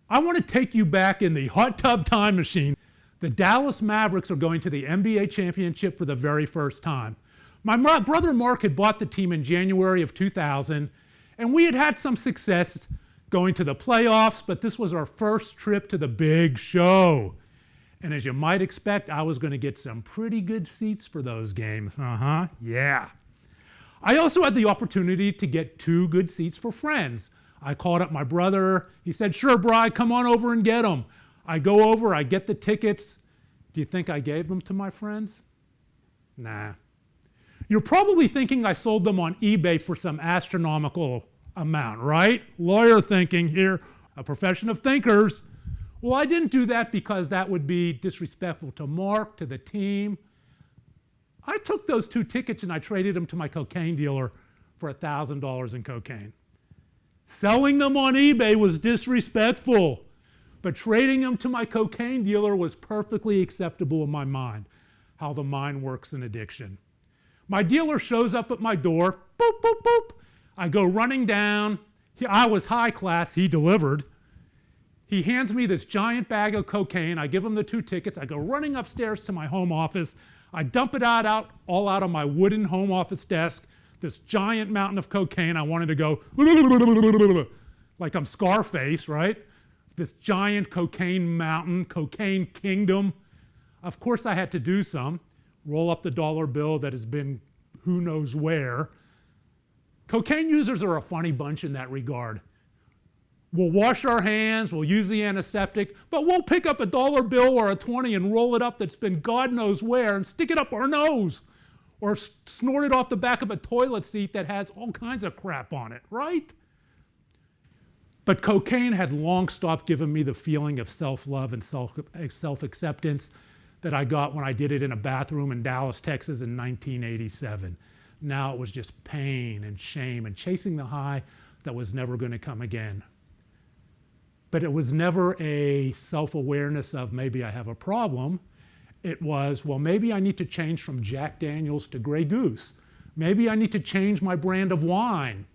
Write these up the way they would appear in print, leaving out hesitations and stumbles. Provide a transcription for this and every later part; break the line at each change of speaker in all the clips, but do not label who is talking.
I want to take you back in the hot tub time machine. The Dallas Mavericks are going to the NBA championship for the very first time. My brother Mark had bought the team in January of 2000, and we had had some success going to the playoffs, but this was our first trip to the big show. And as you might expect, I was going to get some pretty good seats for those games. Yeah. I also had the opportunity to get 2 good seats for friends. I called up my brother. He said, "Sure, Bri, come on over and get them." I go over, I get the tickets. Do you think I gave them to my friends? Nah. You're probably thinking I sold them on eBay for some astronomical amount, right? Lawyer thinking here, a profession of thinkers. Well, I didn't do that because that would be disrespectful to Mark, to the team. I took those 2 tickets and I traded them to my cocaine dealer for $1,000 in cocaine. Selling them on eBay was disrespectful, but trading them to my cocaine dealer was perfectly acceptable in my mind. How the mind works in addiction. My dealer shows up at my door, boop, boop, boop. I go running down. I was high class, he delivered. He hands me this giant bag of cocaine. I give him the 2 tickets. I go running upstairs to my home office. I dump it all out on my wooden home office desk. This giant mountain of cocaine. I wanted to go like I'm Scarface, right? This giant cocaine mountain, cocaine kingdom. Of course I had to do some. Roll up the dollar bill that has been who knows where. Cocaine users are a funny bunch in that regard. We'll wash our hands, we'll use the antiseptic, but we'll pick up a dollar bill or a 20 and roll it up that's been God knows where and stick it up our nose. Or snort it off the back of a toilet seat that has all kinds of crap on it, right? But cocaine had long stopped giving me the feeling of self-love and self-acceptance that I got when I did it in a bathroom in Dallas, Texas in 1987. Now it was just pain and shame and chasing the high that was never going to come again. But it was never a self-awareness of maybe I have a problem. It was, well, maybe I need to change from Jack Daniels to Grey Goose. Maybe I need to change my brand of wine.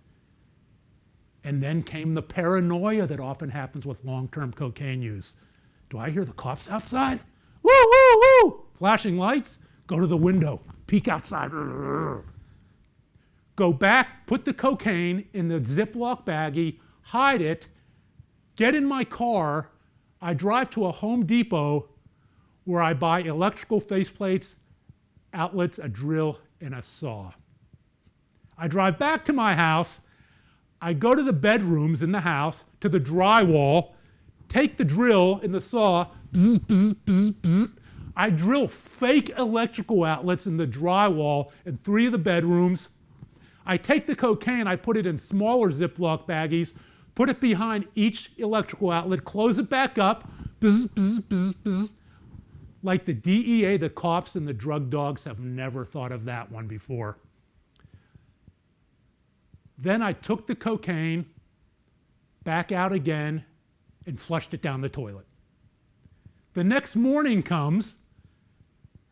And then came the paranoia that often happens with long-term cocaine use. Do I hear the cops outside? Woo, woo, woo! Flashing lights, go to the window, peek outside. Go back, put the cocaine in the Ziploc baggie, hide it, get in my car. I drive to a Home Depot where I buy electrical faceplates, outlets, a drill, and a saw. I drive back to my house. I go to the bedrooms in the house, to the drywall, take the drill and the saw, bzz, bzz, bzz, bzz. I drill fake electrical outlets in the drywall in 3 of the bedrooms. I take the cocaine, I put it in smaller Ziploc baggies, put it behind each electrical outlet, close it back up, bzz, bzz, bzz, bzz. Like the DEA, the cops, and the drug dogs have never thought of that one before. Then I took the cocaine back out again and flushed it down the toilet. The next morning comes,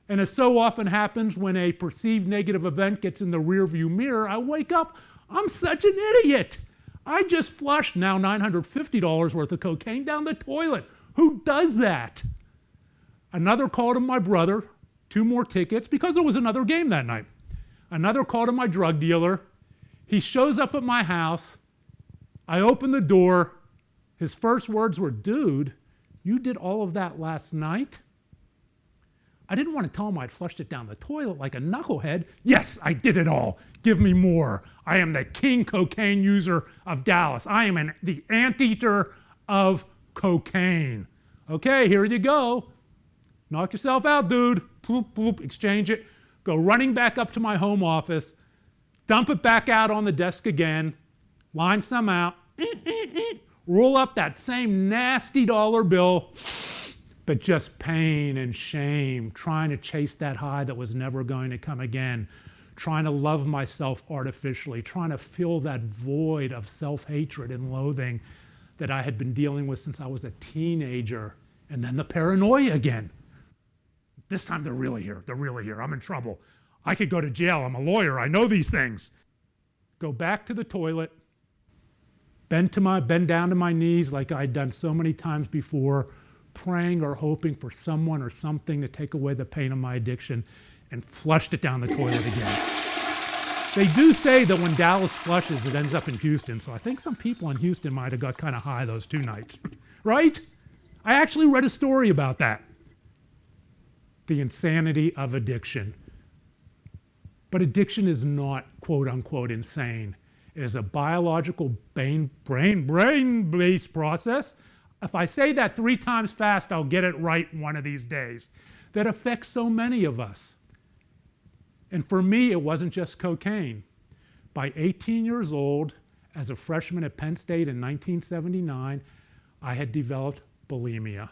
and as so often happens when a perceived negative event gets in the rearview mirror, I wake up, I'm such an idiot. I just flushed now $950 worth of cocaine down the toilet. Who does that? Another call to my brother, 2 more tickets, because there was another game that night. Another call to my drug dealer. He shows up at my house. I open the door. His first words were, "Dude, you did all of that last night?" I didn't want to tell him I'd flushed it down the toilet like a knucklehead. Yes, I did it all. Give me more. I am the king cocaine user of Dallas. I am the anteater of cocaine. Okay, here you go. Knock yourself out, dude. Poop, poop, exchange it. Go running back up to my home office. Dump it back out on the desk again. Line some out. Roll up that same nasty dollar bill. But just pain and shame. Trying to chase that high that was never going to come again. Trying to love myself artificially. Trying to fill that void of self-hatred and loathing that I had been dealing with since I was a teenager. And then the paranoia again. This time they're really here. They're really here. I'm in trouble. I could go to jail. I'm a lawyer. I know these things. Go back to the toilet. bend down to my knees like I'd done so many times before, praying or hoping for someone or something to take away the pain of my addiction, and flushed it down the toilet again. They do say that when Dallas flushes, it ends up in Houston, so I think some people in Houston might have got kind of high those 2 nights, right? I actually read a story about that. The insanity of addiction. But addiction is not quote unquote insane. It is a biological brain-based process. If I say that 3 times fast, I'll get it right one of these days. That affects so many of us. And for me, it wasn't just cocaine. By 18 years old, as a freshman at Penn State in 1979, I had developed bulimia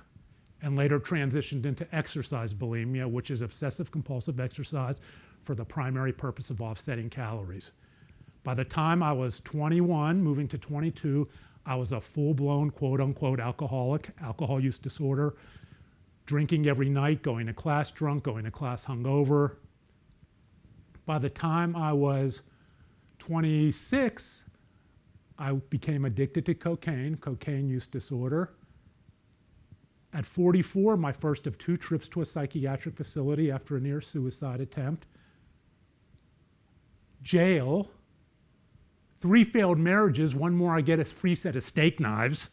and later transitioned into exercise bulimia, which is obsessive compulsive exercise for the primary purpose of offsetting calories. By the time I was 21, moving to 22, I was a full-blown quote-unquote alcoholic, alcohol use disorder, drinking every night, going to class drunk, going to class hungover. By the time I was 26, I became addicted to cocaine use disorder. At 44, my first of 2 trips to a psychiatric facility after a near suicide attempt. Jail, 3 failed marriages, 1 more I get a free set of steak knives.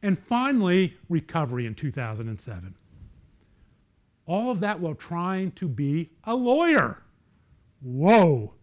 And finally, recovery in 2007. All of that while trying to be a lawyer. Whoa.